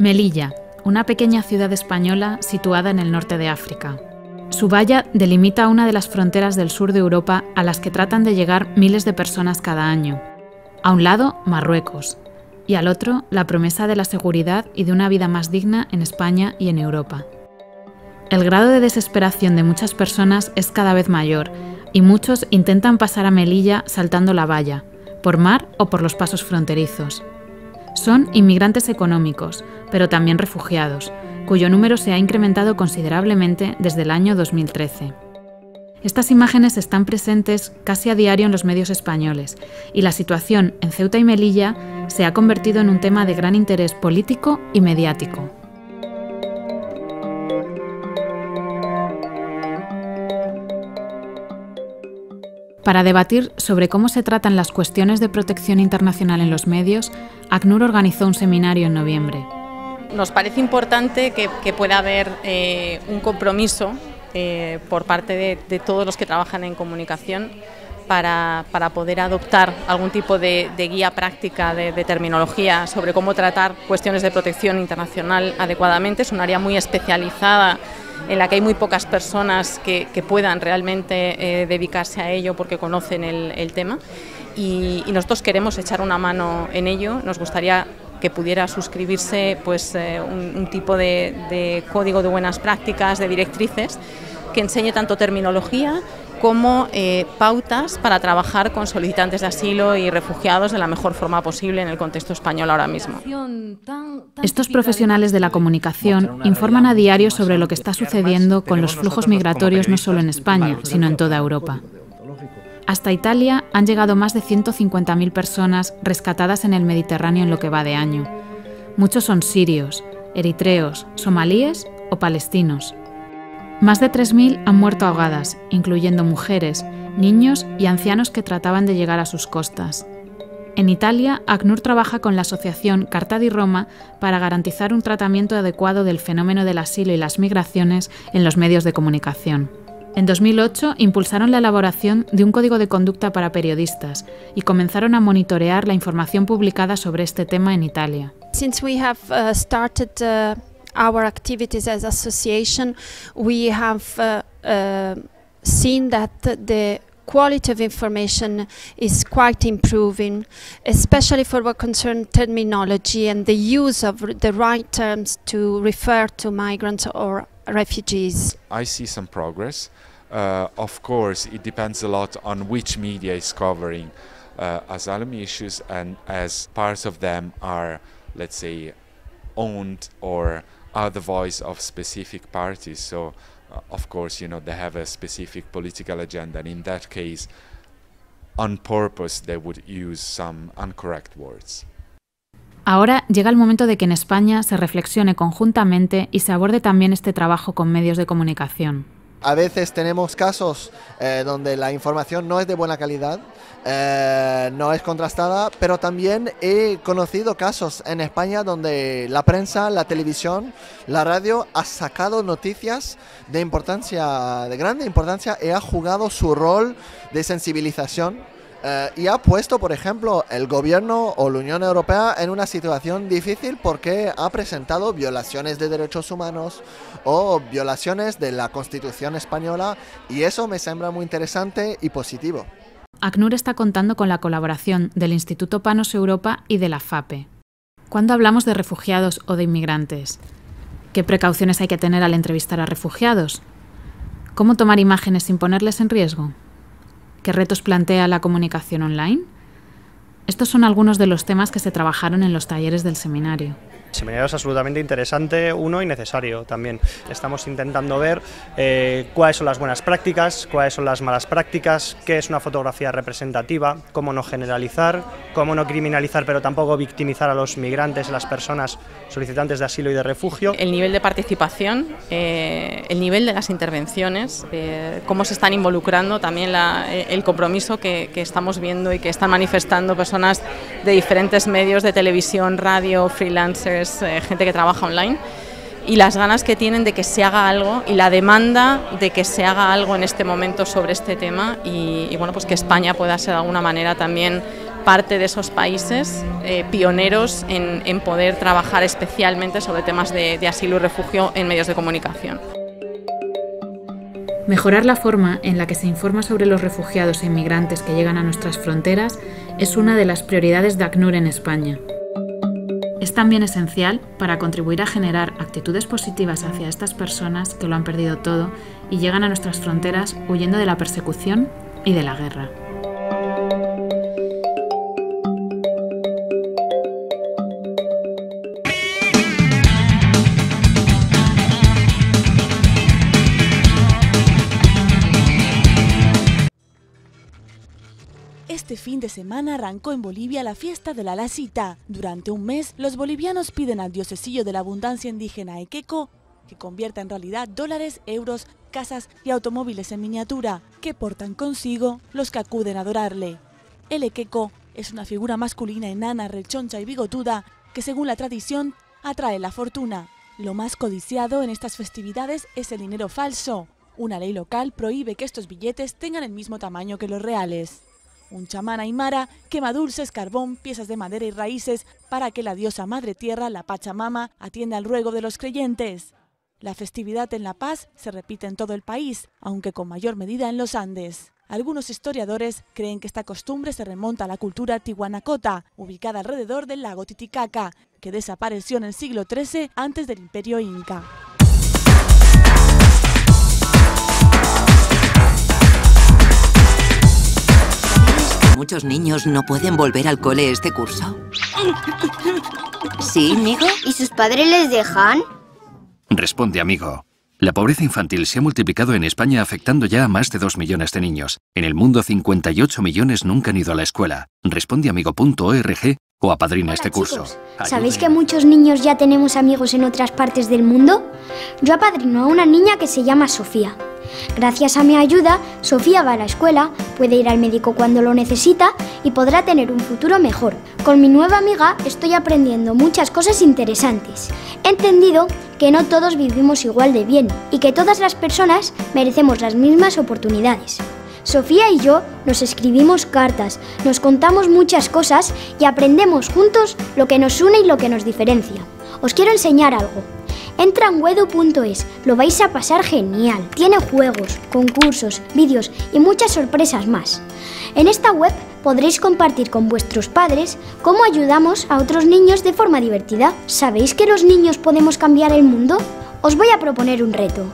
Melilla, una pequeña ciudad española situada en el norte de África. Su valla delimita una de las fronteras del sur de Europa a las que tratan de llegar miles de personas cada año. A un lado, Marruecos, y al otro, la promesa de la seguridad y de una vida más digna en España y en Europa. El grado de desesperación de muchas personas es cada vez mayor, y muchos intentan pasar a Melilla saltando la valla, por mar o por los pasos fronterizos. Son inmigrantes económicos, pero también refugiados, cuyo número se ha incrementado considerablemente desde el año 2013. Estas imágenes están presentes casi a diario en los medios españoles, y la situación en Ceuta y Melilla se ha convertido en un tema de gran interés político y mediático. Para debatir sobre cómo se tratan las cuestiones de protección internacional en los medios, ACNUR organizó un seminario en noviembre. Nos parece importante que pueda haber un compromiso por parte de todos los que trabajan en comunicación para poder adoptar algún tipo de guía práctica de terminología sobre cómo tratar cuestiones de protección internacional adecuadamente. Es un área muy especializada en la que hay muy pocas personas que puedan realmente dedicarse a ello porque conocen el tema y nosotros queremos echar una mano en ello. Nos gustaría que pudiera suscribirse pues, un tipo de código de buenas prácticas, de directrices, que enseñe tanto terminología como pautas para trabajar con solicitantes de asilo y refugiados de la mejor forma posible en el contexto español ahora mismo. Estos profesionales de la comunicación informan a diario sobre lo que está sucediendo con los flujos migratorios no solo en España, sino en toda Europa. Hasta Italia han llegado más de 150.000 personas rescatadas en el Mediterráneo en lo que va de año. Muchos son sirios, eritreos, somalíes o palestinos. Más de 3.000 han muerto ahogadas, incluyendo mujeres, niños y ancianos que trataban de llegar a sus costas. En Italia, ACNUR trabaja con la asociación Carta di Roma para garantizar un tratamiento adecuado del fenómeno del asilo y las migraciones en los medios de comunicación. En 2008 impulsaron la elaboración de un código de conducta para periodistas y comenzaron a monitorear la información publicada sobre este tema en Italia. Since we have started our activities as association, we have seen that the quality of information is quite improving, especially for what concerns terminology and the use of the right terms to refer to migrants or refugees. I see some progress. Of course, it depends a lot on which media is covering asylum issues, and as parts of them are, let's say, owned or are the voice of specific parties. So, of course, you know, they have a specific political agenda, and in that case, on purpose, they would use some incorrect words. Ahora llega el momento de que en España se reflexione conjuntamente y se aborde también este trabajo con medios de comunicación. A veces tenemos casos donde la información no es de buena calidad, no es contrastada, pero también he conocido casos en España donde la prensa, la televisión, la radio ha sacado noticias de importancia, de grande importancia, y ha jugado su rol de sensibilización. Y ha puesto, por ejemplo, el gobierno o la Unión Europea en una situación difícil porque ha presentado violaciones de derechos humanos o violaciones de la Constitución española, y eso me sembra muy interesante y positivo. ACNUR está contando con la colaboración del Instituto Panos Europa y de la FAPE. ¿Cuándo hablamos de refugiados o de inmigrantes? ¿Qué precauciones hay que tener al entrevistar a refugiados? ¿Cómo tomar imágenes sin ponerles en riesgo? ¿Qué retos plantea la comunicación online? Estos son algunos de los temas que se trabajaron en los talleres del seminario. El seminario es absolutamente interesante, y necesario también. Estamos intentando ver cuáles son las buenas prácticas, cuáles son las malas prácticas, qué es una fotografía representativa, cómo no generalizar, cómo no criminalizar, pero tampoco victimizar a los migrantes, a las personas solicitantes de asilo y de refugio. El nivel de participación, el nivel de las intervenciones, cómo se están involucrando, también el compromiso que estamos viendo y que están manifestando personas de diferentes medios de televisión, radio, freelancers, gente que trabaja online, y las ganas que tienen de que se haga algo y la demanda de que se haga algo en este momento sobre este tema y bueno, pues que España pueda ser de alguna manera también parte de esos países pioneros en poder trabajar especialmente sobre temas de asilo y refugio en medios de comunicación. Mejorar la forma en la que se informa sobre los refugiados e inmigrantes que llegan a nuestras fronteras es una de las prioridades de ACNUR en España. Es también esencial para contribuir a generar actitudes positivas hacia estas personas que lo han perdido todo y llegan a nuestras fronteras huyendo de la persecución y de la guerra. Este fin de semana arrancó en Bolivia la fiesta de la Lacita. Durante un mes, los bolivianos piden al diosesillo de la abundancia indígena Equeco que convierta en realidad dólares, euros, casas y automóviles en miniatura, que portan consigo los que acuden a adorarle. El Equeco es una figura masculina enana, rechoncha y bigotuda que, según la tradición, atrae la fortuna. Lo más codiciado en estas festividades es el dinero falso. Una ley local prohíbe que estos billetes tengan el mismo tamaño que los reales. Un chamán aymara quema dulces, carbón, piezas de madera y raíces para que la diosa Madre Tierra, la Pachamama, atienda al ruego de los creyentes. La festividad en La Paz se repite en todo el país, aunque con mayor medida en los Andes. Algunos historiadores creen que esta costumbre se remonta a la cultura tihuanacota, ubicada alrededor del lago Titicaca, que desapareció en el siglo XIII antes del Imperio Inca. Muchos niños no pueden volver al cole este curso. ¿Sí, amigo? ¿Y sus padres les dejan? Responde, amigo. La pobreza infantil se ha multiplicado en España, afectando ya a más de 2 millones de niños. En el mundo, 58 millones nunca han ido a la escuela. Respondeamigo.org o apadrina este curso. Chicos, ¿sabéis que muchos niños ya tenemos amigos en otras partes del mundo? Yo apadrino a una niña que se llama Sofía. Gracias a mi ayuda, Sofía va a la escuela, puede ir al médico cuando lo necesita y podrá tener un futuro mejor. Con mi nueva amiga estoy aprendiendo muchas cosas interesantes. He entendido que no todos vivimos igual de bien y que todas las personas merecemos las mismas oportunidades. Sofía y yo nos escribimos cartas, nos contamos muchas cosas y aprendemos juntos lo que nos une y lo que nos diferencia. Os quiero enseñar algo. Entra en wedu.es, lo vais a pasar genial. Tiene juegos, concursos, vídeos y muchas sorpresas más. En esta web podréis compartir con vuestros padres cómo ayudamos a otros niños de forma divertida. ¿Sabéis que los niños podemos cambiar el mundo? Os voy a proponer un reto.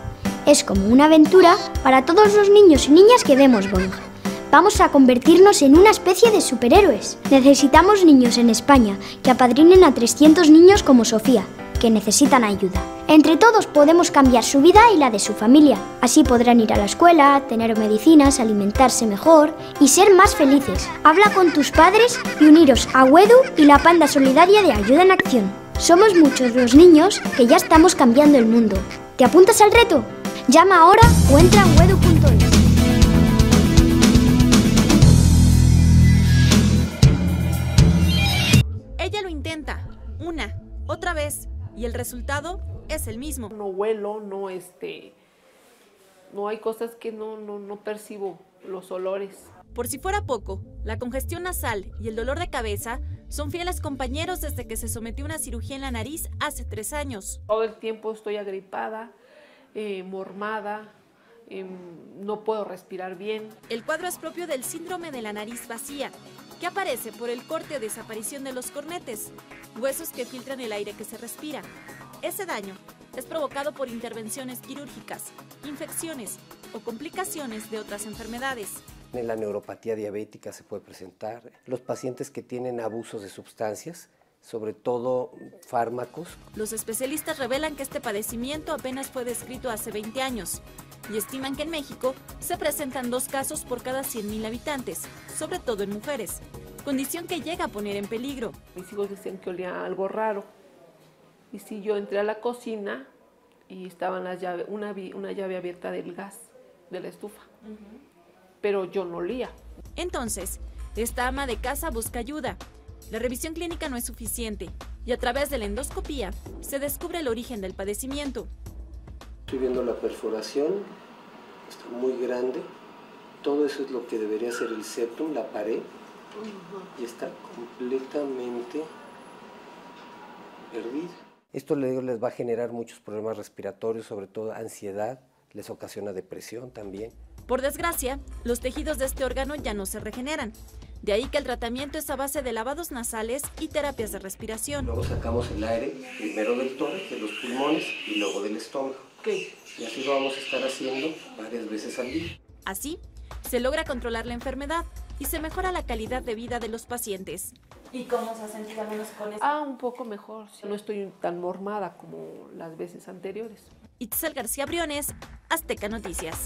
Es como una aventura para todos los niños y niñas que vemos Boing. Vamos a convertirnos en una especie de superhéroes. Necesitamos niños en España que apadrinen a 300 niños como Sofía, que necesitan ayuda. Entre todos podemos cambiar su vida y la de su familia. Así podrán ir a la escuela, tener medicinas, alimentarse mejor y ser más felices. Habla con tus padres y uniros a Wedu y la Panda Solidaria de Ayuda en Acción. Somos muchos los niños que ya estamos cambiando el mundo. ¿Te apuntas al reto? Llama ahora o entra en wedu.es. Ella lo intenta, una, otra vez, y el resultado es el mismo. No huelo, no hay cosas que no percibo, los olores. Por si fuera poco, la congestión nasal y el dolor de cabeza son fieles compañeros desde que se sometió a una cirugía en la nariz hace 3 años. Todo el tiempo estoy agripada, mormada, no puedo respirar bien. El cuadro es propio del síndrome de la nariz vacía, que aparece por el corte o desaparición de los cornetes, huesos que filtran el aire que se respira. Ese daño es provocado por intervenciones quirúrgicas, infecciones o complicaciones de otras enfermedades. En la neuropatía diabética se puede presentar. Los pacientes que tienen abusos de sustancias, sobre todo fármacos. Los especialistas revelan que este padecimiento apenas fue descrito hace 20 años y estiman que en México se presentan 2 casos por cada 100.000 habitantes, sobre todo en mujeres, condición que llega a poner en peligro. Mis hijos decían que olía algo raro y si yo entré a la cocina y estaban las llaves, una llave abierta del gas, de la estufa, pero yo no olía. Entonces, esta ama de casa busca ayuda. La revisión clínica no es suficiente y a través de la endoscopía se descubre el origen del padecimiento. Estoy viendo la perforación, está muy grande. Todo eso es lo que debería ser el septum, la pared, y está completamente perdida. Esto les va a generar muchos problemas respiratorios, sobre todo ansiedad, les ocasiona depresión también. Por desgracia, los tejidos de este órgano ya no se regeneran. De ahí que el tratamiento es a base de lavados nasales y terapias de respiración. Luego sacamos el aire, primero del tórax, de los pulmones y luego del estómago. Y así lo vamos a estar haciendo varias veces al día. Así, se logra controlar la enfermedad y se mejora la calidad de vida de los pacientes. ¿Y cómo se ha sentido menos con eso? Un poco mejor. No estoy tan mormada como las veces anteriores. Itzel García Briones, Azteca Noticias.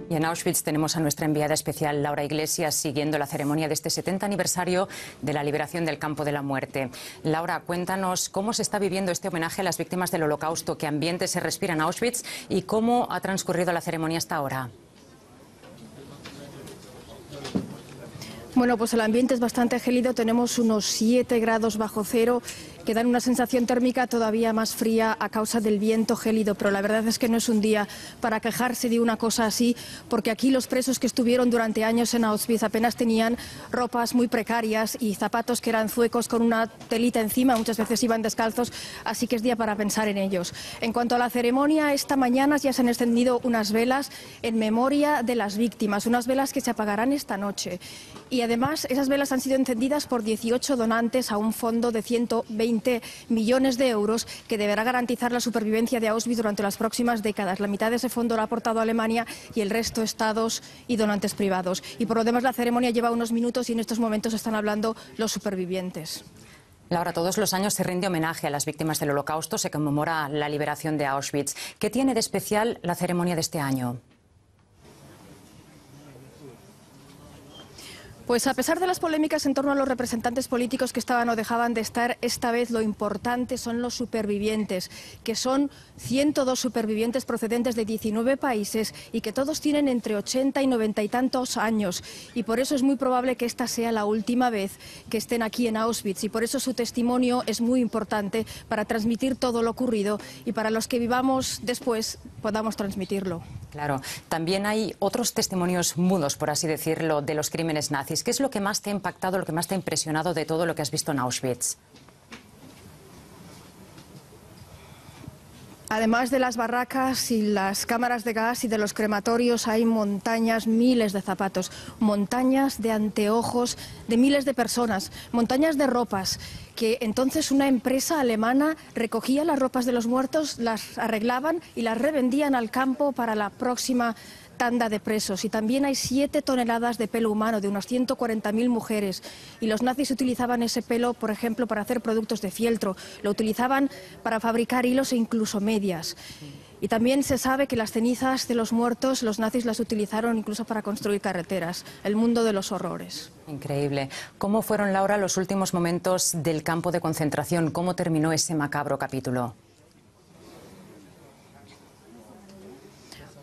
Y en Auschwitz tenemos a nuestra enviada especial Laura Iglesias siguiendo la ceremonia de este 70 aniversario de la liberación del campo de la muerte. Laura, cuéntanos cómo se está viviendo este homenaje a las víctimas del Holocausto, qué ambiente se respira en Auschwitz y cómo ha transcurrido la ceremonia hasta ahora. Bueno, pues el ambiente es bastante gélido, tenemos unos 7 grados bajo cero, que dan una sensación térmica todavía más fría a causa del viento gélido, pero la verdad es que no es un día para quejarse de una cosa así, porque aquí los presos que estuvieron durante años en Auschwitz apenas tenían ropas muy precarias y zapatos que eran zuecos con una telita encima, muchas veces iban descalzos, así que es día para pensar en ellos. En cuanto a la ceremonia, esta mañana ya se han encendido unas velas en memoria de las víctimas, unas velas que se apagarán esta noche. Y además esas velas han sido encendidas por 18 donantes a un fondo de 120 millones de euros que deberá garantizar la supervivencia de Auschwitz durante las próximas décadas. La mitad de ese fondo lo ha aportado Alemania y el resto estados y donantes privados. Y por lo demás la ceremonia lleva unos minutos y en estos momentos están hablando los supervivientes. Laura, todos los años se rinde homenaje a las víctimas del Holocausto, se conmemora la liberación de Auschwitz. ¿Qué tiene de especial la ceremonia de este año? Pues a pesar de las polémicas en torno a los representantes políticos que estaban o dejaban de estar, esta vez lo importante son los supervivientes, que son 102 supervivientes procedentes de 19 países y que todos tienen entre 80 y 90 y tantos años. Y por eso es muy probable que esta sea la última vez que estén aquí en Auschwitz. Y por eso su testimonio es muy importante para transmitir todo lo ocurrido y para los que vivamos después podamos transmitirlo. Claro, también hay otros testimonios mudos, por así decirlo, de los crímenes nazis. ¿Qué es lo que más te ha impactado, lo que más te ha impresionado de todo lo que has visto en Auschwitz? Además de las barracas y las cámaras de gas y de los crematorios, hay montañas, miles de zapatos, montañas de anteojos de miles de personas, montañas de ropas, que entonces una empresa alemana recogía las ropas de los muertos, las arreglaban y las revendían al campo para la próxima tanda de presos. Y también hay 7 toneladas de pelo humano de unas 140.000 mujeres. Y los nazis utilizaban ese pelo, por ejemplo, para hacer productos de fieltro. Lo utilizaban para fabricar hilos e incluso medias. Y también se sabe que las cenizas de los muertos, los nazis las utilizaron incluso para construir carreteras. El mundo de los horrores. Increíble. ¿Cómo fueron, Laura, los últimos momentos del campo de concentración? ¿Cómo terminó ese macabro capítulo?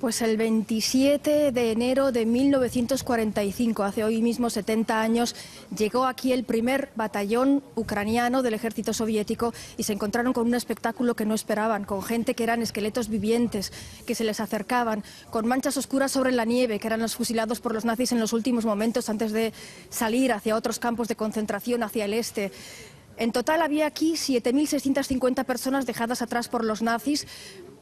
Pues el 27 de enero de 1945, hace hoy mismo 70 años, llegó aquí el primer batallón ucraniano del ejército soviético y se encontraron con un espectáculo que no esperaban, con gente que eran esqueletos vivientes, que se les acercaban, con manchas oscuras sobre la nieve, que eran los fusilados por los nazis en los últimos momentos antes de salir hacia otros campos de concentración, hacia el este. En total había aquí 7.650 personas dejadas atrás por los nazis,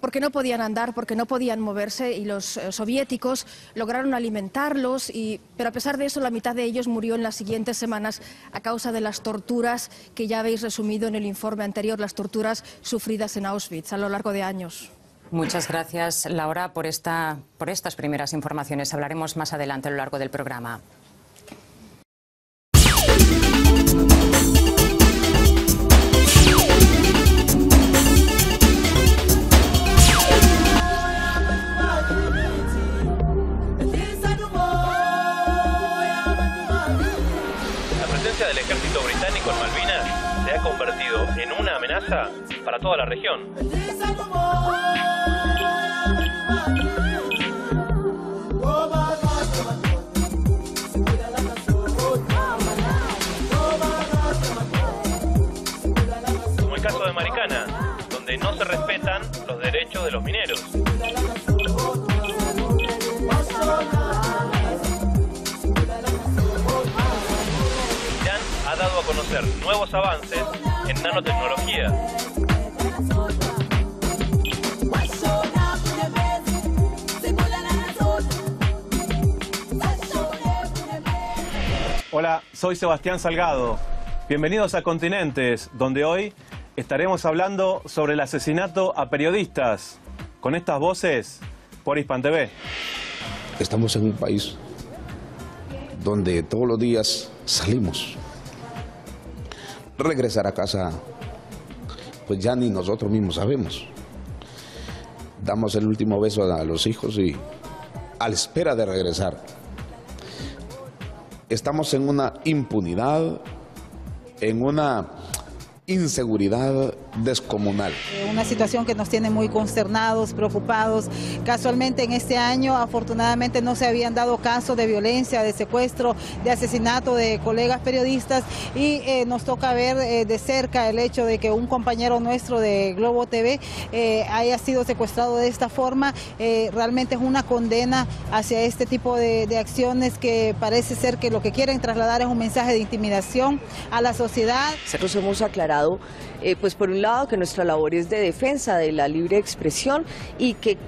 porque no podían andar, porque no podían moverse, y los soviéticos lograron alimentarlos, pero a pesar de eso la mitad de ellos murió en las siguientes semanas a causa de las torturas que ya habéis resumido en el informe anterior, las torturas sufridas en Auschwitz a lo largo de años. Muchas gracias, Laura, por estas primeras informaciones. Hablaremos más adelante a lo largo del programa. amenaza para toda la región. Como el caso de Maricana, donde no se respetan los derechos de los mineros. Irán ha dado a conocer nuevos avances en nanotecnología. Hola, soy Sebastián Salgado. Bienvenidos a Continentes, donde hoy estaremos hablando sobre el asesinato a periodistas. Con estas voces, por Hispan TV. Estamos en un país donde todos los días salimos. Regresar a casa, pues ya ni nosotros mismos sabemos. Damos el último beso a los hijos y a la espera de regresar. Estamos en una impunidad, en una inseguridad descomunal. Una situación que nos tiene muy consternados, preocupados. Casualmente en este año, afortunadamente, no se habían dado casos de violencia, de secuestro, de asesinato de colegas periodistas y nos toca ver de cerca el hecho de que un compañero nuestro de Globo TV haya sido secuestrado de esta forma. Realmente es una condena hacia este tipo de acciones que parece ser que lo que quieren trasladar es un mensaje de intimidación a la sociedad. Nosotros hemos aclarado pues por un lado que nuestra labor es de defensa de la libre expresión y que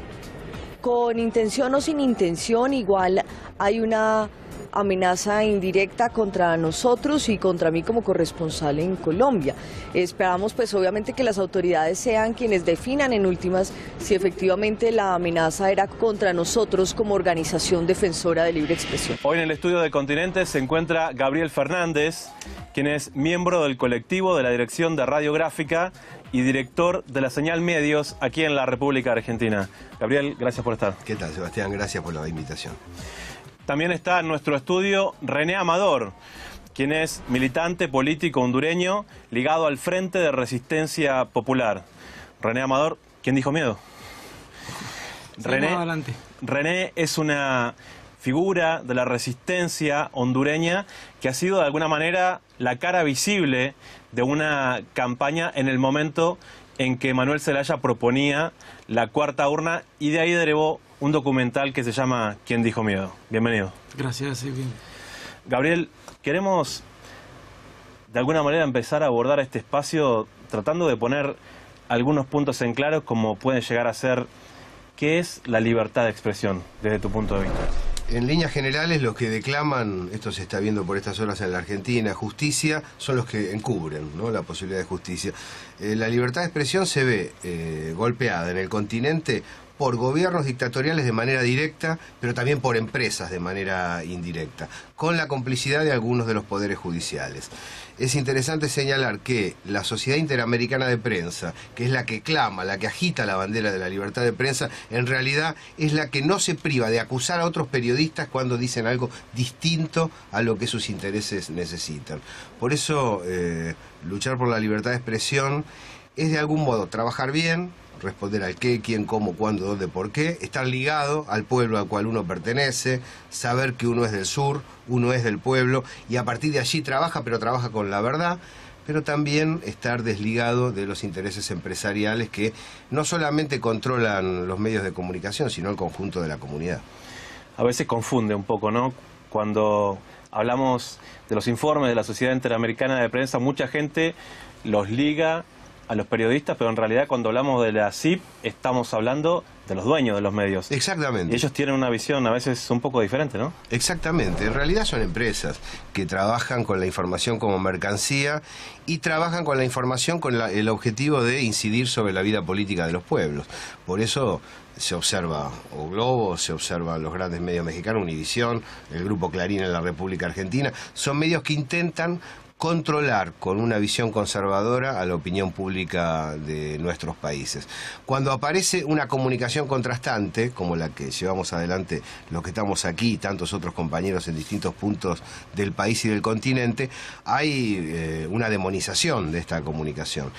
con intención o sin intención igual hay una amenaza indirecta contra nosotros y contra mí como corresponsal en Colombia. Esperamos pues obviamente que las autoridades sean quienes definan en últimas si efectivamente la amenaza era contra nosotros como organización defensora de libre expresión. Hoy en el estudio de Continentes se encuentra Gabriel Fernández, quien es miembro del colectivo de la Dirección de Radiográfica y director de la Señal Medios aquí en la República Argentina. Gabriel, gracias por estar. ¿Qué tal, Sebastián? Gracias por la invitación. También está en nuestro estudio René Amador, quien es militante político hondureño ligado al Frente de Resistencia Popular. René Amador, ¿quién dijo miedo? René es una figura de la resistencia hondureña que ha sido de alguna manera la cara visible de una campaña en el momento en que Manuel Zelaya proponía la cuarta urna y de ahí derivó un documental que se llama ¿Quién dijo miedo? Bienvenido. Gracias, sí, bien. Gabriel, queremos de alguna manera empezar a abordar este espacio tratando de poner algunos puntos en claro como pueden llegar a ser ¿qué es la libertad de expresión desde tu punto de vista? En líneas generales, los que declaman, esto se está viendo por estas horas en la Argentina, justicia, son los que encubren, ¿no?, la posibilidad de justicia. La libertad de expresión se ve golpeada en el continente por gobiernos dictatoriales de manera directa, pero también por empresas de manera indirecta, con la complicidad de algunos de los poderes judiciales. Es interesante señalar que la Sociedad Interamericana de Prensa, que es la que clama, la que agita la bandera de la libertad de prensa, en realidad es la que no se priva de acusar a otros periodistas cuando dicen algo distinto a lo que sus intereses necesitan. Por eso, luchar por la libertad de expresión es de algún modo trabajar bien, responder al qué, quién, cómo, cuándo, dónde, por qué, estar ligado al pueblo al cual uno pertenece, saber que uno es del sur, uno es del pueblo y a partir de allí trabaja, pero trabaja con la verdad, pero también estar desligado de los intereses empresariales que no solamente controlan los medios de comunicación, sino el conjunto de la comunidad. A veces confunde un poco, ¿no? Cuando hablamos de los informes de la Sociedad Interamericana de Prensa, mucha gente los liga a los periodistas, pero en realidad cuando hablamos de la CIP estamos hablando de los dueños de los medios. Exactamente. Y ellos tienen una visión a veces un poco diferente, ¿no? Exactamente. En realidad son empresas que trabajan con la información como mercancía y trabajan con la información con el objetivo de incidir sobre la vida política de los pueblos. Por eso se observa O Globo, se observan los grandes medios mexicanos, Univisión, el Grupo Clarín en la República Argentina. Son medios que intentan controlar con una visión conservadora a la opinión pública de nuestros países. Cuando aparece una comunicación contrastante, como la que llevamos adelante los que estamos aquí y tantos otros compañeros en distintos puntos del país y del continente, hay una demonización de esta comunicación.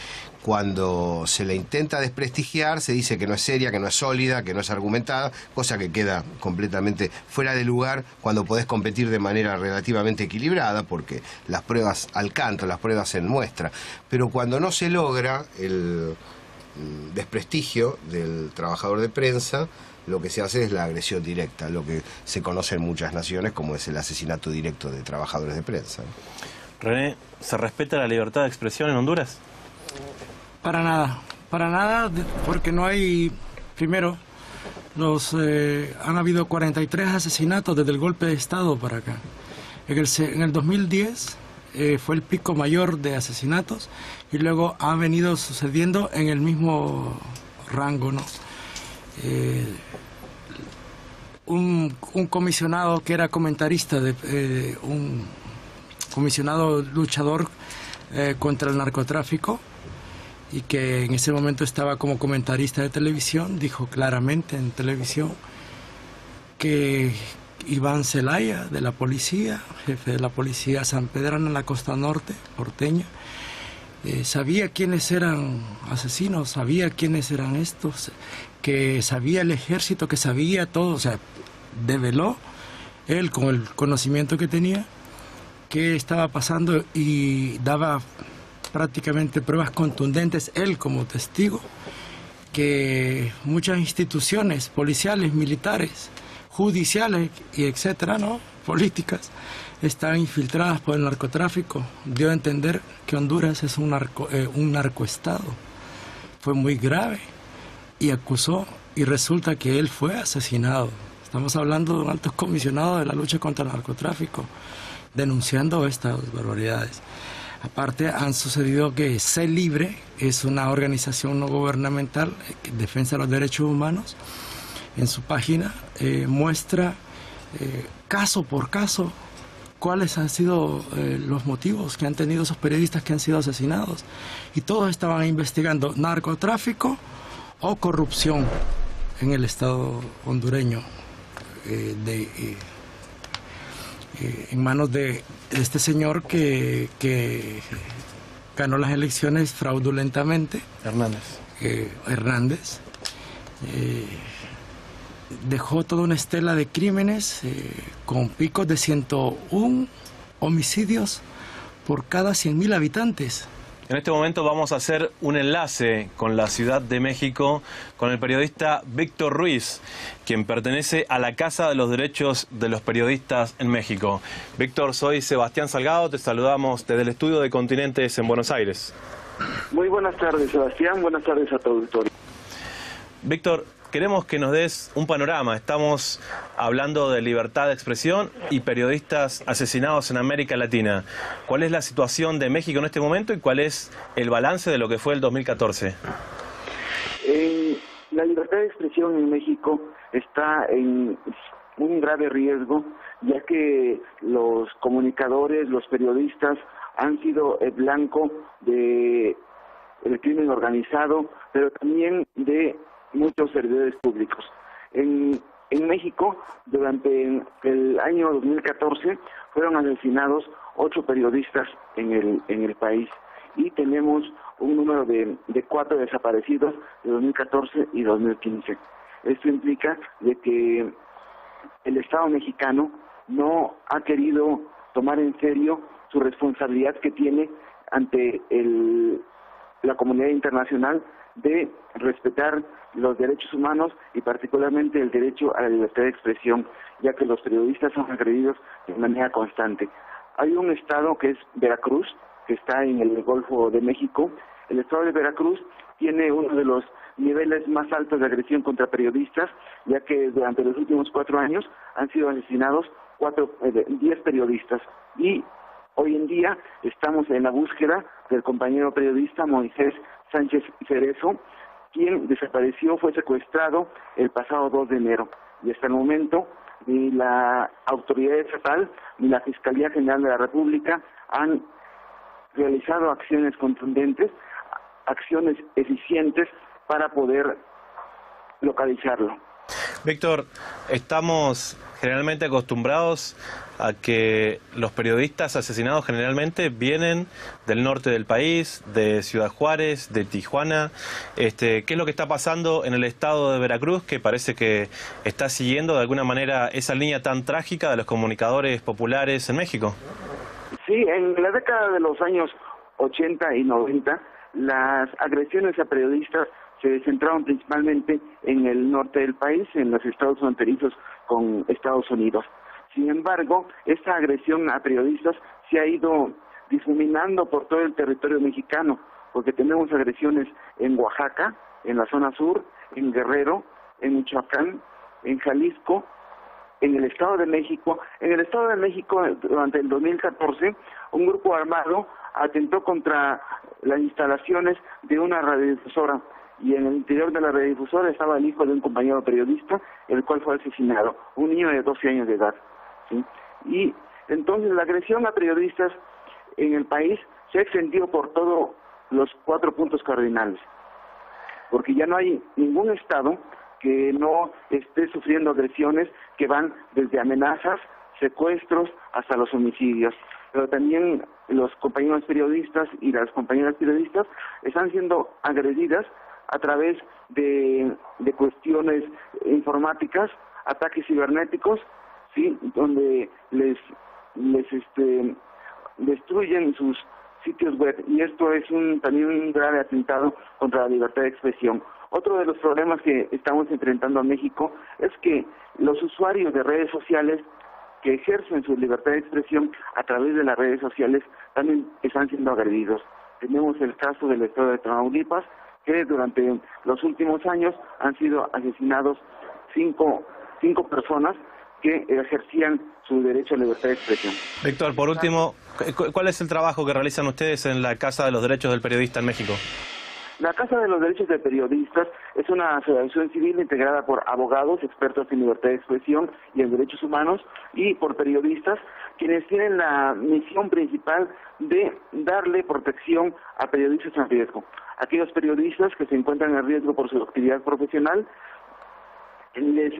cuando se le intenta desprestigiar, se dice que no es seria, que no es sólida, que no es argumentada, cosa que queda completamente fuera de lugar cuando podés competir de manera relativamente equilibrada, porque las pruebas al canto, las pruebas en muestra. Pero cuando no se logra el desprestigio del trabajador de prensa, lo que se hace es la agresión directa, lo que se conoce en muchas naciones como es el asesinato directo de trabajadores de prensa. René, ¿se respeta la libertad de expresión en Honduras? Para nada, porque no hay, primero, han habido 43 asesinatos desde el golpe de Estado para acá. En el 2010 fue el pico mayor de asesinatos y luego ha venido sucediendo en el mismo rango, ¿no? Un comisionado que era comentarista, un comisionado luchador contra el narcotráfico y que en ese momento estaba como comentarista de televisión, dijo claramente en televisión que Iván Zelaya, de la policía, jefe de la policía sanpedrana en la costa norte, porteña, sabía quiénes eran asesinos, sabía quiénes eran estos, que sabía el ejército, que sabía todo, o sea, develó él con el conocimiento que tenía qué estaba pasando y daba prácticamente pruebas contundentes, él como testigo, que muchas instituciones policiales, militares, judiciales y etcétera, ¿no?, políticas, están infiltradas por el narcotráfico. Dio a entender que Honduras es un narcoestado. Fue muy grave y acusó, y resulta que él fue asesinado. Estamos hablando de un alto comisionado de la lucha contra el narcotráfico, denunciando estas barbaridades. Aparte, han sucedido que Sé Libre es una organización no gubernamental que defensa los derechos humanos. En su página muestra caso por caso cuáles han sido los motivos que han tenido esos periodistas que han sido asesinados. Y todos estaban investigando narcotráfico o corrupción en el Estado hondureño, en manos de este señor que ganó las elecciones fraudulentamente. Hernández. Dejó toda una estela de crímenes con picos de 101 homicidios por cada 100.000 habitantes. En este momento vamos a hacer un enlace con la Ciudad de México, con el periodista Víctor Ruiz, quien pertenece a la Casa de los Derechos de los Periodistas en México. Víctor, soy Sebastián Salgado, te saludamos desde el estudio de Continentes en Buenos Aires. Muy buenas tardes, Sebastián, buenas tardes a tu auditorio. Víctor, queremos que nos des un panorama. Estamos hablando de libertad de expresión y periodistas asesinados en América Latina. ¿Cuál es la situación de México en este momento y cuál es el balance de lo que fue el 2014? La libertad de expresión en México está en un grave riesgo, ya que los comunicadores, los periodistas han sido el blanco de el crimen organizado, pero también de muchos servidores públicos. En México, durante el año 2014, fueron asesinados 8 periodistas en el país y tenemos un número de 4 desaparecidos de 2014 y 2015. Esto implica de que el Estado mexicano no ha querido tomar en serio su responsabilidad que tiene ante la comunidad internacional de respetar los derechos humanos y particularmente el derecho a la libertad de expresión, ya que los periodistas son agredidos de manera constante. Hay un estado que es Veracruz, que está en el Golfo de México. El estado de Veracruz tiene uno de los niveles más altos de agresión contra periodistas, ya que durante los últimos 4 años han sido asesinados 10 periodistas. Y hoy en día estamos en la búsqueda del compañero periodista Moisés Sánchez Cerezo, quien desapareció, fue secuestrado el pasado 2 de enero. Y hasta el momento ni la autoridad estatal ni la Fiscalía General de la República han realizado acciones contundentes, acciones eficientes para poder localizarlo. Víctor, estamos generalmente acostumbrados a que los periodistas asesinados generalmente vienen del norte del país, de Ciudad Juárez, de Tijuana. ¿Qué es lo que está pasando en el estado de Veracruz, que parece que está siguiendo de alguna manera esa línea tan trágica de los comunicadores populares en México? Sí, en la década de los años 80 y 90, las agresiones a periodistas se centraron principalmente en el norte del país, en los estados fronterizos con Estados Unidos. Sin embargo, esta agresión a periodistas se ha ido difuminando por todo el territorio mexicano, porque tenemos agresiones en Oaxaca, en la zona sur, en Guerrero, en Michoacán, en Jalisco, en el Estado de México. En el Estado de México, durante el 2014, un grupo armado atentó contra las instalaciones de una radiodifusora, y en el interior de la radiodifusora estaba el hijo de un compañero periodista, el cual fue asesinado, un niño de 12 años de edad. ¿Sí? Y entonces la agresión a periodistas en el país se ha extendido por todos los 4 puntos cardinales, porque ya no hay ningún estado que no esté sufriendo agresiones que van desde amenazas, secuestros, hasta los homicidios. Pero también los compañeros periodistas y las compañeras periodistas están siendo agredidas a través de cuestiones informáticas, ataques cibernéticos, sí, donde les destruyen sus sitios web, y esto es también un grave atentado contra la libertad de expresión. Otro de los problemas que estamos enfrentando a México es que los usuarios de redes sociales que ejercen su libertad de expresión a través de las redes sociales también están siendo agredidos. Tenemos el caso del estado de Tamaulipas, que durante los últimos años han sido asesinados cinco personas que ejercían su derecho a libertad de expresión. Víctor, por último, ¿cuál es el trabajo que realizan ustedes en la Casa de los Derechos del Periodista en México? La Casa de los Derechos de Periodistas es una asociación civil integrada por abogados, expertos en libertad de expresión y en derechos humanos, y por periodistas, quienes tienen la misión principal de darle protección a periodistas en riesgo. Aquellos periodistas que se encuentran en riesgo por su actividad profesional, les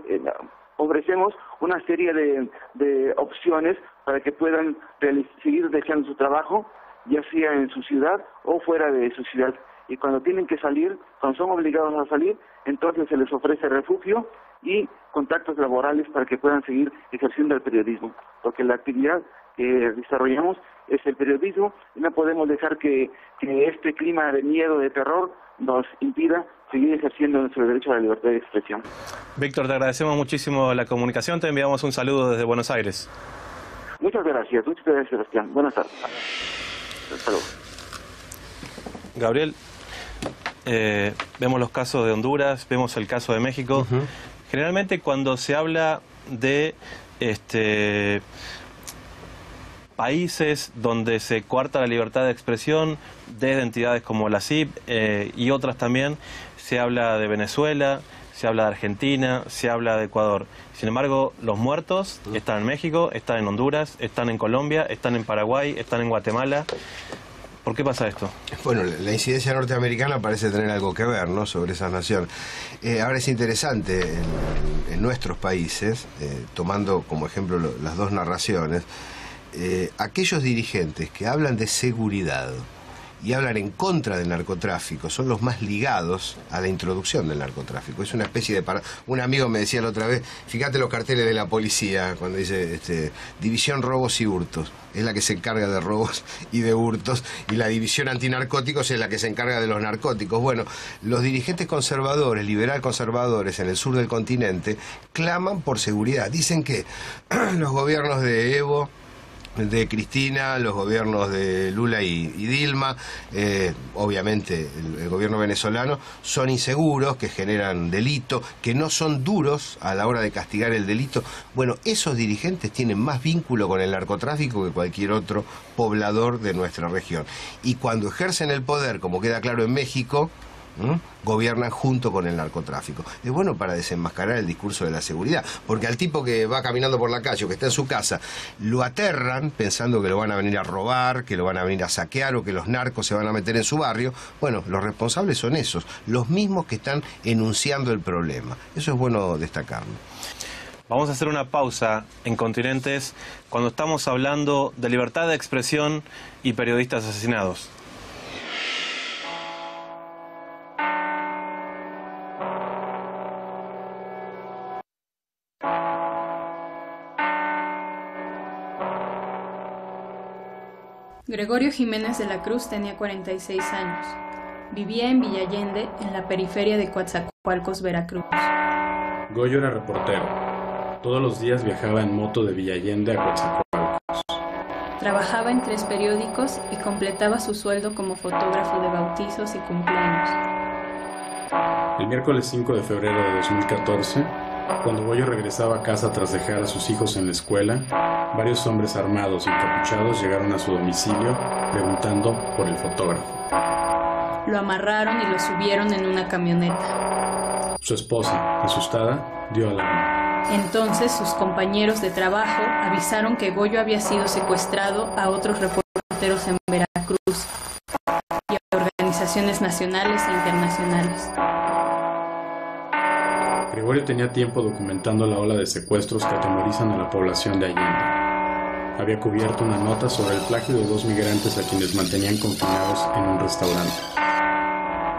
ofrecemos una serie de opciones para que puedan seguir realizando su trabajo, ya sea en su ciudad o fuera de su ciudad. Y cuando tienen que salir, cuando son obligados a salir, entonces se les ofrece refugio y contactos laborales para que puedan seguir ejerciendo el periodismo. Porque la actividad que desarrollamos es el periodismo, y no podemos dejar que este clima de miedo, de terror, nos impida seguir ejerciendo nuestro derecho a la libertad de expresión. Víctor, te agradecemos muchísimo la comunicación, te enviamos un saludo desde Buenos Aires. Muchas gracias, Sebastián. Buenas tardes. Hasta luego. Gabriel, vemos los casos de Honduras, vemos el caso de México. Generalmente cuando se habla de países donde se coarta la libertad de expresión, desde entidades como la CIP y otras también, se habla de Venezuela, se habla de Argentina, se habla de Ecuador. Sin embargo, los muertos están en México, están en Honduras, están en Colombia, están en Paraguay, están en Guatemala. ¿Por qué pasa esto? Bueno, la incidencia norteamericana parece tener algo que ver, ¿no?, sobre esas naciones. Ahora es interesante, en nuestros países, tomando como ejemplo las dos narraciones, aquellos dirigentes que hablan de seguridad y hablan en contra del narcotráfico son los más ligados a la introducción del narcotráfico. Es una especie de... Un amigo me decía la otra vez, fíjate los carteles de la policía, cuando dice División Robos y Hurtos, es la que se encarga de robos y de hurtos, y la División Antinarcóticos es la que se encarga de los narcóticos. Bueno, los dirigentes conservadores, liberal conservadores en el sur del continente, claman por seguridad. Dicen que los gobiernos de Evo, de Cristina, los gobiernos de Lula y Dilma, obviamente el gobierno venezolano, son inseguros, que generan delito, que no son duros a la hora de castigar el delito. Bueno, esos dirigentes tienen más vínculo con el narcotráfico que cualquier otro poblador de nuestra región. Y cuando ejercen el poder, como queda claro en México, gobiernan junto con el narcotráfico. Es bueno para desenmascarar el discurso de la seguridad, porque al tipo que va caminando por la calle o que está en su casa, lo aterran pensando que lo van a venir a robar, que lo van a venir a saquear o que los narcos se van a meter en su barrio. Bueno, los responsables son esos, los mismos que están enunciando el problema. Eso es bueno destacarlo. Vamos a hacer una pausa en Continentes cuando estamos hablando de libertad de expresión y periodistas asesinados. Gregorio Jiménez de la Cruz tenía 46 años. Vivía en Villa Allende, en la periferia de Coatzacoalcos, Veracruz. Goyo era reportero. Todos los días viajaba en moto de Villa Allende a Coatzacoalcos. Trabajaba en 3 periódicos y completaba su sueldo como fotógrafo de bautizos y cumpleaños. El miércoles 5 de febrero de 2014, cuando Goyo regresaba a casa tras dejar a sus hijos en la escuela, varios hombres armados y encapuchados llegaron a su domicilio preguntando por el fotógrafo. Lo amarraron y lo subieron en una camioneta. Su esposa, asustada, dio alarma. Entonces sus compañeros de trabajo avisaron que Goyo había sido secuestrado a otros reporteros en Veracruz y a organizaciones nacionales e internacionales. Gregorio tenía tiempo documentando la ola de secuestros que atemorizan a la población de Allende. Había cubierto una nota sobre el plagio de 2 migrantes a quienes mantenían confinados en un restaurante.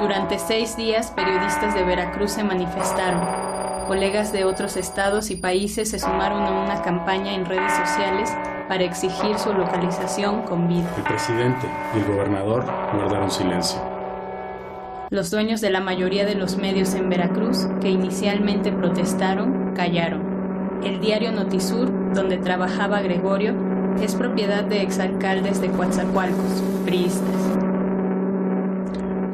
Durante 6 días, periodistas de Veracruz se manifestaron. Colegas de otros estados y países se sumaron a una campaña en redes sociales para exigir su localización con vida. El presidente y el gobernador guardaron silencio. Los dueños de la mayoría de los medios en Veracruz, que inicialmente protestaron, callaron. El diario Notisur, donde trabajaba Gregorio, es propiedad de exalcaldes de Coatzacoalcos, priistas.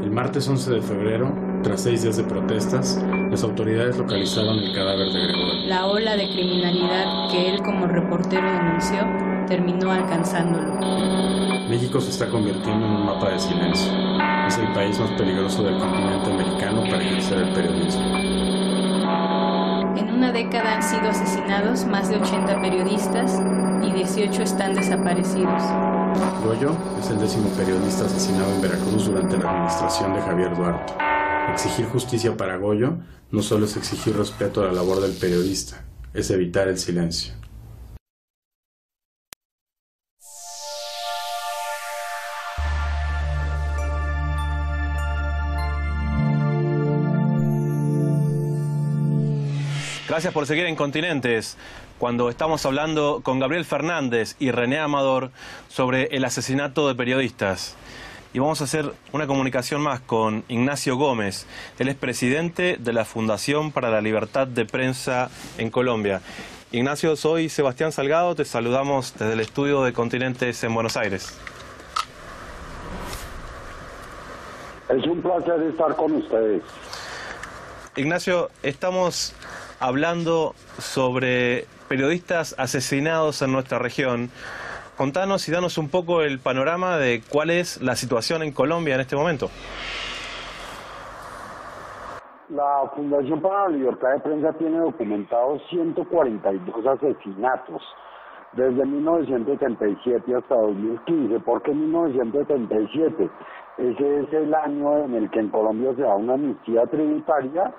El martes 11 de febrero, tras 6 días de protestas, las autoridades localizaron el cadáver de Gregorio. La ola de criminalidad que él como reportero denunció terminó alcanzándolo. México se está convirtiendo en un mapa de silencio. Es el país más peligroso del continente americano para ejercer el periodismo. En una década han sido asesinados más de 80 periodistas y 18 están desaparecidos. Goyo es el 10º periodista asesinado en Veracruz durante la administración de Javier Duarte. Exigir justicia para Goyo no solo es exigir respeto a la labor del periodista, es evitar el silencio. Gracias por seguir en Continentes, cuando estamos hablando con Gabriel Fernández y René Amador sobre el asesinato de periodistas. Y vamos a hacer una comunicación más con Ignacio Gómez. Él es presidente de la Fundación para la Libertad de Prensa en Colombia. Ignacio, soy Sebastián Salgado, te saludamos desde el estudio de Continentes en Buenos Aires. Es un placer estar con ustedes. Ignacio, estamos hablando sobre periodistas asesinados en nuestra región. Contanos y danos un poco el panorama de cuál es la situación en Colombia en este momento. La Fundación para la Libertad de Prensa tiene documentados 142 asesinatos desde 1977 hasta 2015. ¿Por qué 1977? Ese es el año en el que en Colombia se da una amnistía tributaria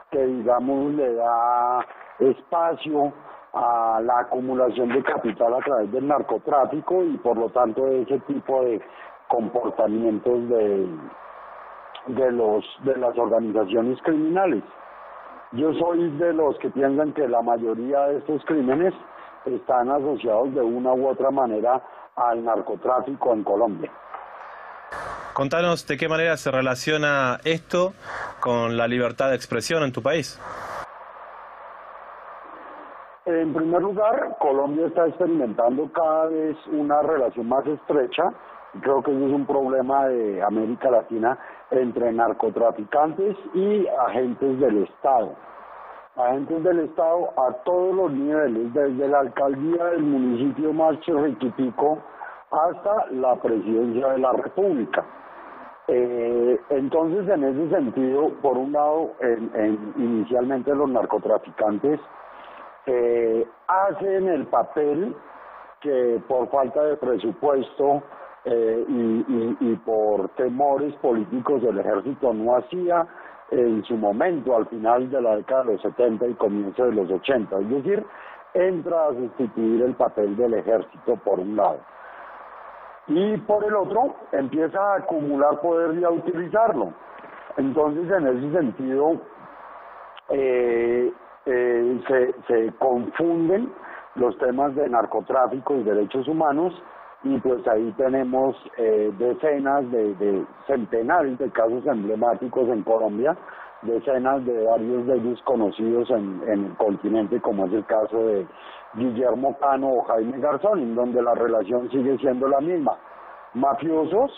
que, digamos, le da espacio a la acumulación de capital a través del narcotráfico y por lo tanto ese tipo de comportamientos de las organizaciones criminales. Yo soy de los que piensan que la mayoría de estos crímenes están asociados de una u otra manera al narcotráfico en Colombia. Contanos de qué manera se relaciona esto con la libertad de expresión en tu país. En primer lugar, Colombia está experimentando cada vez una relación más estrecha. Creo que eso es un problema de América Latina entre narcotraficantes y agentes del Estado. Agentes del Estado a todos los niveles, desde la alcaldía del municipio más chiquitico hasta la presidencia de la República. Entonces, en ese sentido, por un lado, inicialmente los narcotraficantes hacen el papel que por falta de presupuesto y por temores políticos del ejército no hacía en su momento al final de la década de los 70 y comienzo de los 80. Es decir, entra a sustituir el papel del ejército por un lado. Y por el otro, empieza a acumular poder y a utilizarlo. Entonces, en ese sentido, se confunden los temas de narcotráfico y derechos humanos, y pues ahí tenemos decenas de centenares de casos emblemáticos en Colombia, decenas de varios de ellos conocidos en el continente, como es el caso de Guillermo Cano o Jaime Garzón, en donde la relación sigue siendo la misma. Mafiosos,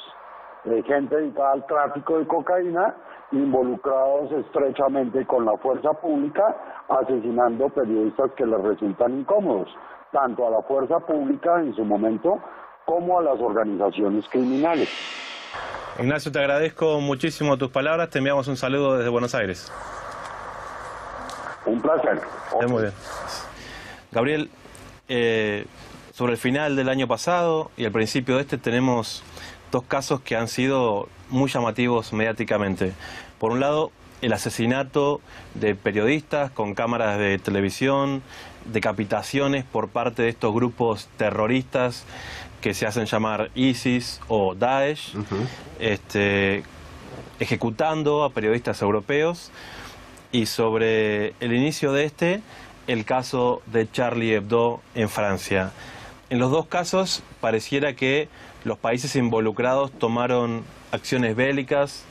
gente dedicada al tráfico de cocaína, involucrados estrechamente con la fuerza pública, asesinando periodistas que les resultan incómodos, tanto a la fuerza pública en su momento como a las organizaciones criminales. Ignacio, te agradezco muchísimo tus palabras, te enviamos un saludo desde Buenos Aires. Un placer. Muy bien. Gabriel, sobre el final del año pasado y el principio de este tenemos dos casos que han sido muy llamativos mediáticamente. Por un lado, el asesinato de periodistas con cámaras de televisión, decapitaciones por parte de estos grupos terroristas que se hacen llamar ISIS o Daesh, ejecutando a periodistas europeos. Y sobre el inicio de el caso de Charlie Hebdo en Francia. En los dos casos pareciera que los países involucrados tomaron acciones bélicas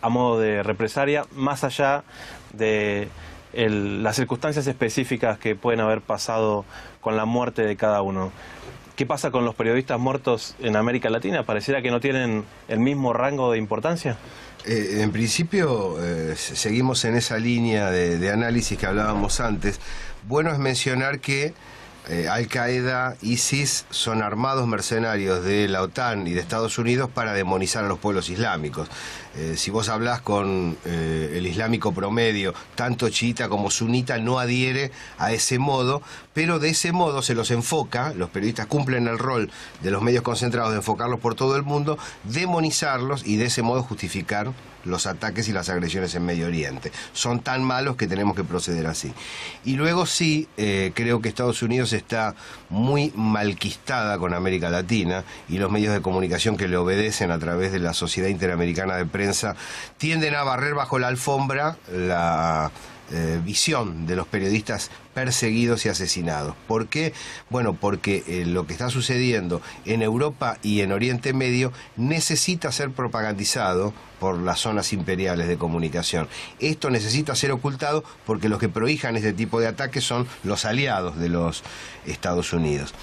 a modo de represalia, más allá de las circunstancias específicas que pueden haber pasado con la muerte de cada uno. ¿Qué pasa con los periodistas muertos en América Latina? ¿Pareciera que no tienen el mismo rango de importancia? En principio, seguimos en esa línea de análisis que hablábamos antes. Bueno es mencionar que Al-Qaeda, ISIS son armados mercenarios de la OTAN y de Estados Unidos para demonizar a los pueblos islámicos. Si vos hablás con el islámico promedio, tanto chiita como sunita no adhiere a ese modo, pero de ese modo se los enfoca, los periodistas cumplen el rol de los medios concentrados de enfocarlos por todo el mundo, demonizarlos y de ese modo justificar los ataques y las agresiones en Medio Oriente. Son tan malos que tenemos que proceder así. Y luego sí, creo que Estados Unidos está muy malquistada con América Latina y los medios de comunicación que le obedecen a través de la Sociedad Interamericana de Prensa tienden a barrer bajo la alfombra la visión de los periodistas perseguidos y asesinados. ¿Por qué? Bueno, porque lo que está sucediendo en Europa y en Oriente Medio necesita ser propagandizado por las zonas imperiales de comunicación. Esto necesita ser ocultado porque los que prohijan este tipo de ataques son los aliados de los Estados Unidos.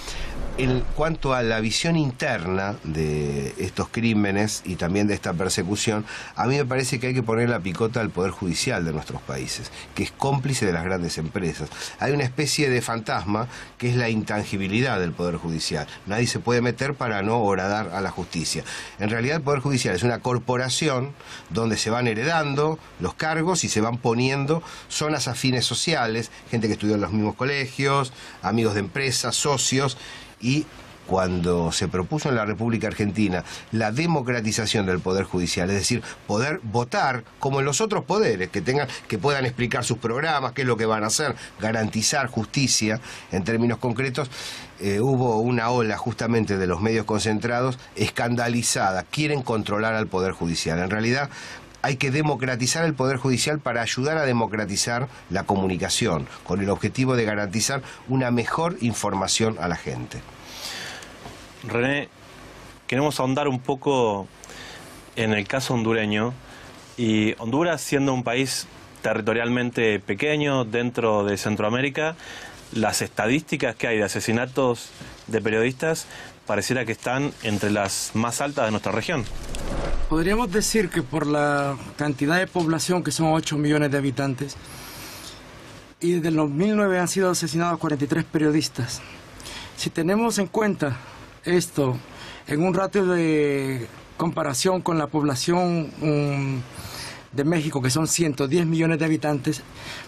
En cuanto a la visión interna de estos crímenes y también de esta persecución, a mí me parece que hay que poner la picota al Poder Judicial de nuestros países, que es cómplice de las grandes empresas. Hay una especie de fantasma que es la intangibilidad del Poder Judicial. Nadie se puede meter para no horadar a la justicia. En realidad el Poder Judicial es una corporación donde se van heredando los cargos y se van poniendo zonas afines sociales, gente que estudió en los mismos colegios, amigos de empresas, socios, y cuando se propuso en la República Argentina la democratización del Poder Judicial, es decir, poder votar como en los otros poderes, que puedan explicar sus programas, qué es lo que van a hacer, garantizar justicia en términos concretos, hubo una ola justamente de los medios concentrados escandalizada, quieren controlar al Poder Judicial. En realidad hay que democratizar el Poder Judicial para ayudar a democratizar la comunicación, con el objetivo de garantizar una mejor información a la gente. René, queremos ahondar un poco en el caso hondureño, y Honduras, siendo un país territorialmente pequeño dentro de Centroamérica, las estadísticas que hay de asesinatos de periodistas pareciera que están entre las más altas de nuestra región. Podríamos decir que por la cantidad de población, que son 8 millones de habitantes, y desde el 2009 han sido asesinados 43 periodistas. Si tenemos en cuenta esto en un ratio de comparación con la población de México, que son 110 millones de habitantes,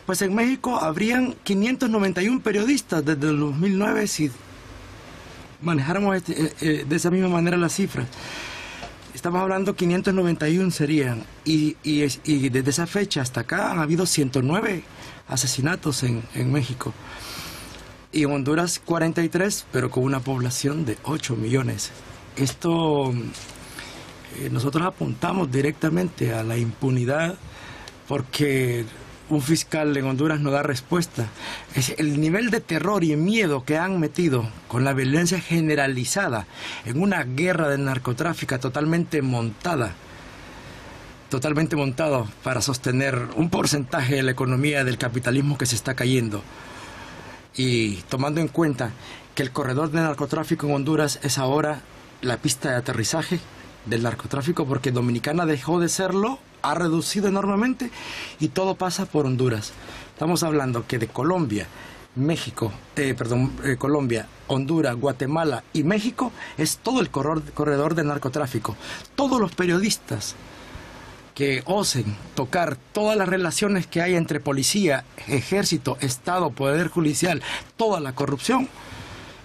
pues en México habrían 591 periodistas desde el 2009 si manejáramos de esa misma manera las cifras. estamos hablando 591 serían, y desde esa fecha hasta acá han habido 109 asesinatos en México. Y en Honduras 43, pero con una población de 8 millones. Esto, nosotros apuntamos directamente a la impunidad porque un fiscal en Honduras no da respuesta. El nivel de terror y miedo que han metido con la violencia generalizada en una guerra de narcotráfico totalmente montado para sostener un porcentaje de la economía del capitalismo que se está cayendo. Y tomando en cuenta que el corredor de narcotráfico en Honduras es ahora la pista de aterrizaje del narcotráfico, porque Dominicana dejó de serlo, ha reducido enormemente y todo pasa por Honduras. Estamos hablando que de Colombia, Colombia, Honduras, Guatemala y México es todo el corredor de narcotráfico. Todos los periodistas que osen tocar todas las relaciones que hay entre policía, ejército, Estado, poder judicial, toda la corrupción,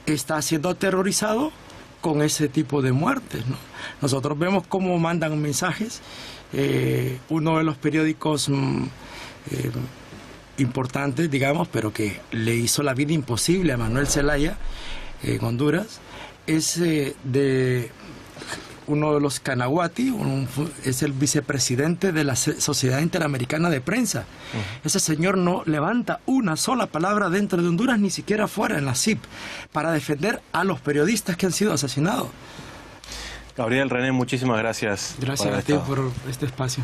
está siendo aterrorizado con ese tipo de muertes, ¿no? Nosotros vemos cómo mandan mensajes. Uno de los periódicos importantes, digamos, pero que le hizo la vida imposible a Manuel Zelaya en Honduras, es de uno de los Canaguati, es el vicepresidente de la Sociedad Interamericana de Prensa. Ese señor no levanta una sola palabra dentro de Honduras, ni siquiera fuera en la CIP, para defender a los periodistas que han sido asesinados. Gabriel, René, muchísimas gracias. Gracias a ti por este espacio.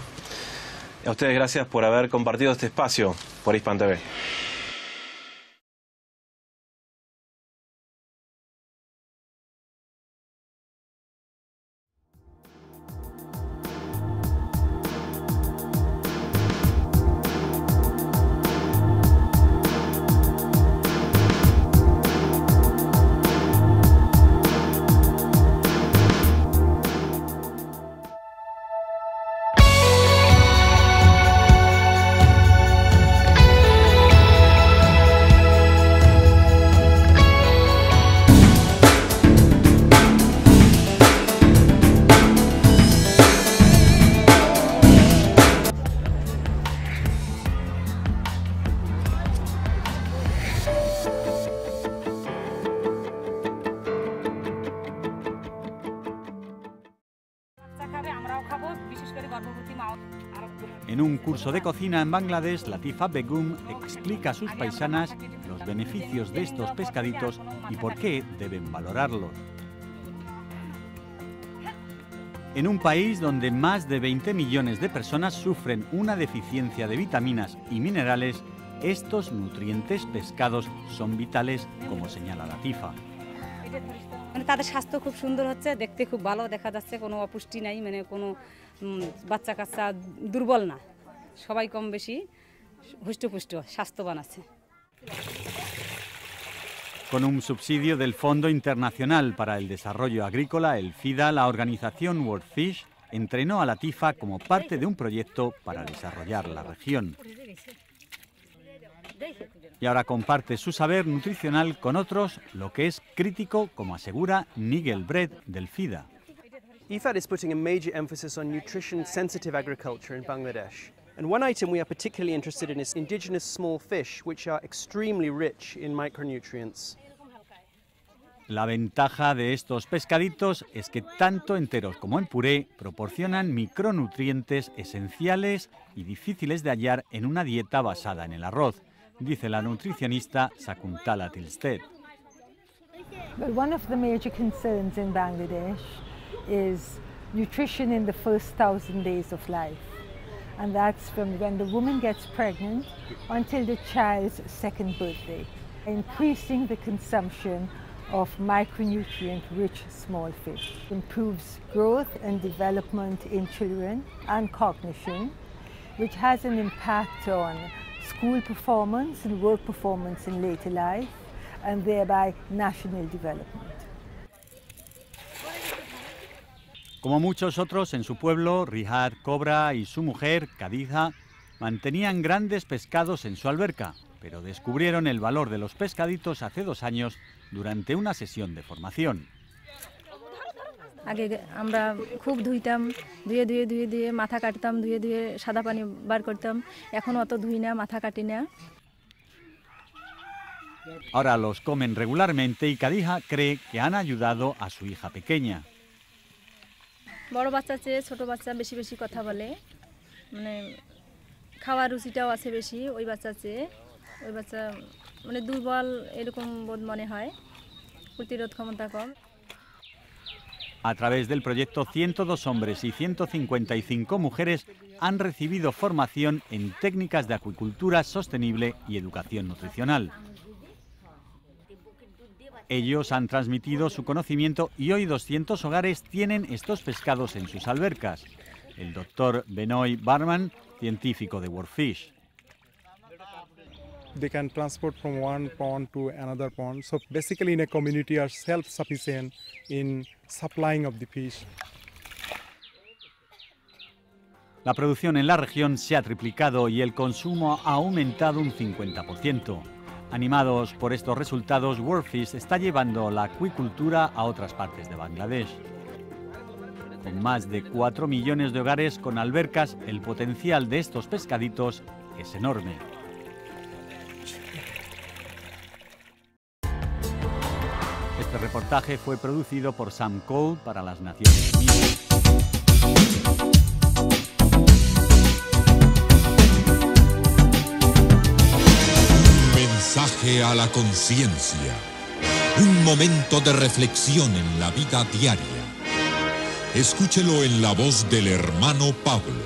A ustedes gracias por haber compartido este espacio por Hispan TV. En un curso de cocina en Bangladesh, Latifa Begum explica a sus paisanas los beneficios de estos pescaditos y por qué deben valorarlos. En un país donde más de 20 millones de personas sufren una deficiencia de vitaminas y minerales, estos nutrientes pescados son vitales, como señala Latifa. তাদের স্বাস্থ্য খুব সুন্দর হচ্ছে, দেখতে খুব ভালো দেখা যাচ্ছে, কোনো অপুষ্টি নাই, মানে কোনো বাচ্চা কাচ্চা দুর্বল না, সবাই কম বেশি হুষ্টপুষ্ট স্বাস্থ্যবান আছে। Con un subsidio del Fondo Internacional para el Desarrollo Agrícola, el FIDA, la organización World Fish entrenó a Latifa como parte de un proyecto para desarrollar la región. Y ahora comparte su saber nutricional con otros, lo que es crítico, como asegura Nigel Brett del FIDA. IFAD is putting a major emphasis on nutrition-sensitive agriculture in Bangladesh. And one item we are particularly interested in is indigenous small fish, which are extremely rich in micronutrients. La ventaja de estos pescaditos es que tanto enteros como en puré proporcionan micronutrientes esenciales y difíciles de hallar en una dieta basada en el arroz, dice la nutricionista Sakuntala Tilsted. But one of the major concerns in Bangladesh is nutrition in the first 1,000 days of life. And that's from when the woman gets pregnant until the child's second birthday. Increasing the consumption of micronutrient-rich small fish improves growth and development in children and cognition, which has an impact on school performance and work performance in later life, and thereby national development. Como muchos otros en su pueblo, Rihad Cobra y su mujer, Khadija, mantenían grandes pescados en su alberca, pero descubrieron el valor de los pescaditos hace 2 años durante una sesión de formación. আগে আমরা খুব ধুইতাম, ধুয়ে মাথা কাটতাম, ধুয়ে সাদা পানি বার করতাম। এখন অত ধুই না, মাথা কাটি না। Ahora los comen regularmente y Khadija cree que han ayudado a su hija pequeña. বড় বাচ্চা চেয়ে ছোট বাচ্চা বেশি বেশি কথা বলে, মানে খাওয়ার রুচিটাও আছে বেশি ওই বাচ্চা চেয়ে। ওই বাচ্চা মানে দুর্বল এরকম বোধ মনে হয়, প্রতিরোধ ক্ষমতা কম। A través del proyecto, 102 hombres y 155 mujeres han recibido formación en técnicas de acuicultura sostenible y educación nutricional. Ellos han transmitido su conocimiento y hoy 200 hogares tienen estos pescados en sus albercas. El doctor Benoy Barman, científico de WorldFish. They can transport from one pond to another pond. So basically in a community are self-sufficient in supplying of the fish. La producción en la región se ha triplicado y el consumo ha aumentado un 50%. Animados por estos resultados, WorldFish está llevando la acuicultura a otras partes de Bangladesh. Con más de 4 millones de hogares con albercas, el potencial de estos pescaditos es enorme. Este reportaje fue producido por Sam Cole para las Naciones Unidas. Mensaje a la conciencia. Un momento de reflexión en la vida diaria. Escúchelo en la voz del hermano Pablo.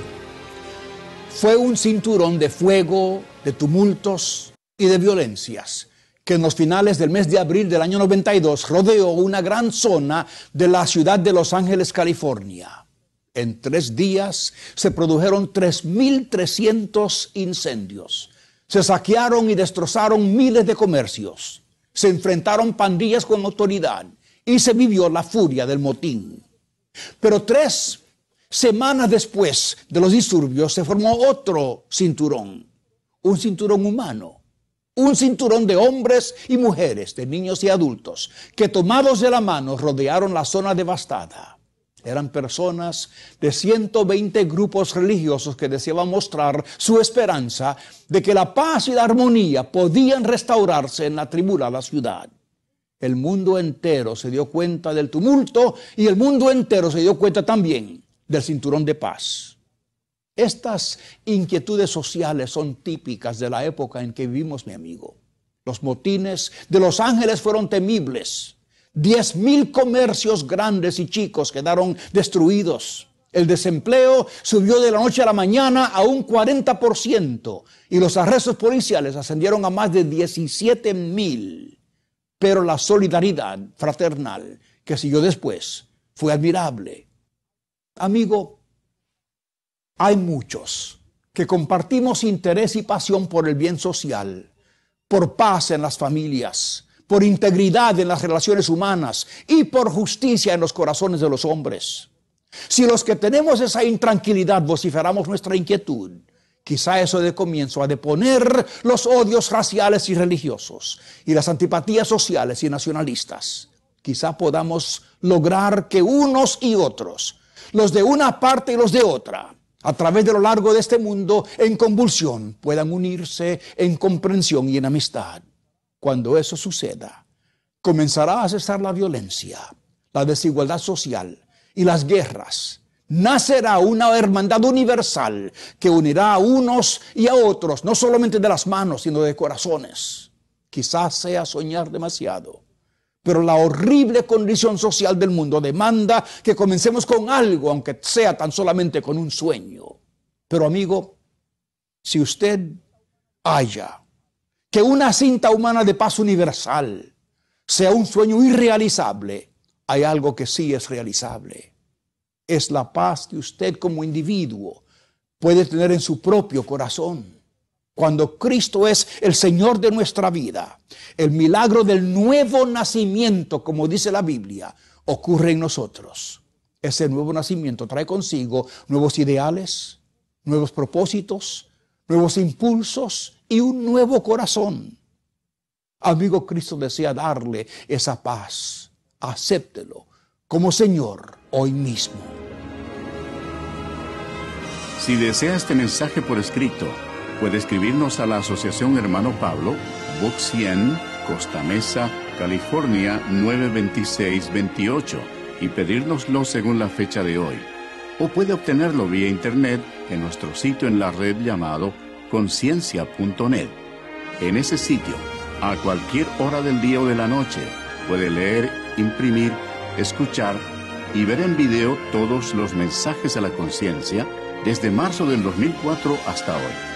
Fue un cinturón de fuego, de tumultos y de violencias que en los finales del mes de abril del año 92 rodeó una gran zona de la ciudad de Los Ángeles, California. En 3 días se produjeron 3.300 incendios. Se saquearon y destrozaron miles de comercios. Se enfrentaron pandillas con autoridad y se vivió la furia del motín. Pero 3 semanas después de los disturbios se formó otro cinturón, un cinturón humano. Un cinturón de hombres y mujeres, de niños y adultos, que tomados de la mano rodearon la zona devastada. Eran personas de 120 grupos religiosos que deseaban mostrar su esperanza de que la paz y la armonía podían restaurarse en la tribulada ciudad. El mundo entero se dio cuenta del tumulto y el mundo entero se dio cuenta también del cinturón de paz. Estas inquietudes sociales son típicas de la época en que vivimos, mi amigo. Los motines de Los Ángeles fueron temibles. 10.000 comercios grandes y chicos quedaron destruidos. El desempleo subió de la noche a la mañana a un 40% y los arrestos policiales ascendieron a más de 17.000. Pero la solidaridad fraternal que siguió después fue admirable. Amigo, hay muchos que compartimos interés y pasión por el bien social, por paz en las familias, por integridad en las relaciones humanas y por justicia en los corazones de los hombres. Si los que tenemos esa intranquilidad vociferamos nuestra inquietud, quizá eso dé comienzo a deponer los odios raciales y religiosos y las antipatías sociales y nacionalistas. Quizá podamos lograr que unos y otros, los de una parte y los de otra, a través de lo largo de este mundo en convulsión, puedan unirse en comprensión y en amistad. Cuando eso suceda, comenzará a cesar la violencia, la desigualdad social y las guerras. Nacerá una hermandad universal que unirá a unos y a otros, no solamente de las manos, sino de corazones. Quizás sea soñar demasiado, pero la horrible condición social del mundo demanda que comencemos con algo, aunque sea tan solamente con un sueño. Pero amigo, si usted halla que una cinta humana de paz universal sea un sueño irrealizable, hay algo que sí es realizable. Es la paz que usted como individuo puede tener en su propio corazón. Cuando Cristo es el Señor de nuestra vida, el milagro del nuevo nacimiento, como dice la Biblia, ocurre en nosotros. Ese nuevo nacimiento trae consigo nuevos ideales, nuevos propósitos, nuevos impulsos y un nuevo corazón. Amigo, Cristo desea darle esa paz. Acéptelo como Señor hoy mismo. Si desea este mensaje por escrito, puede escribirnos a la Asociación Hermano Pablo, Box 100, Costa Mesa, California 92628 y pedírnoslo según la fecha de hoy. O puede obtenerlo vía internet en nuestro sitio en la red llamado conciencia.net. En ese sitio, a cualquier hora del día o de la noche, puede leer, imprimir, escuchar y ver en video todos los mensajes de la conciencia desde marzo del 2004 hasta hoy.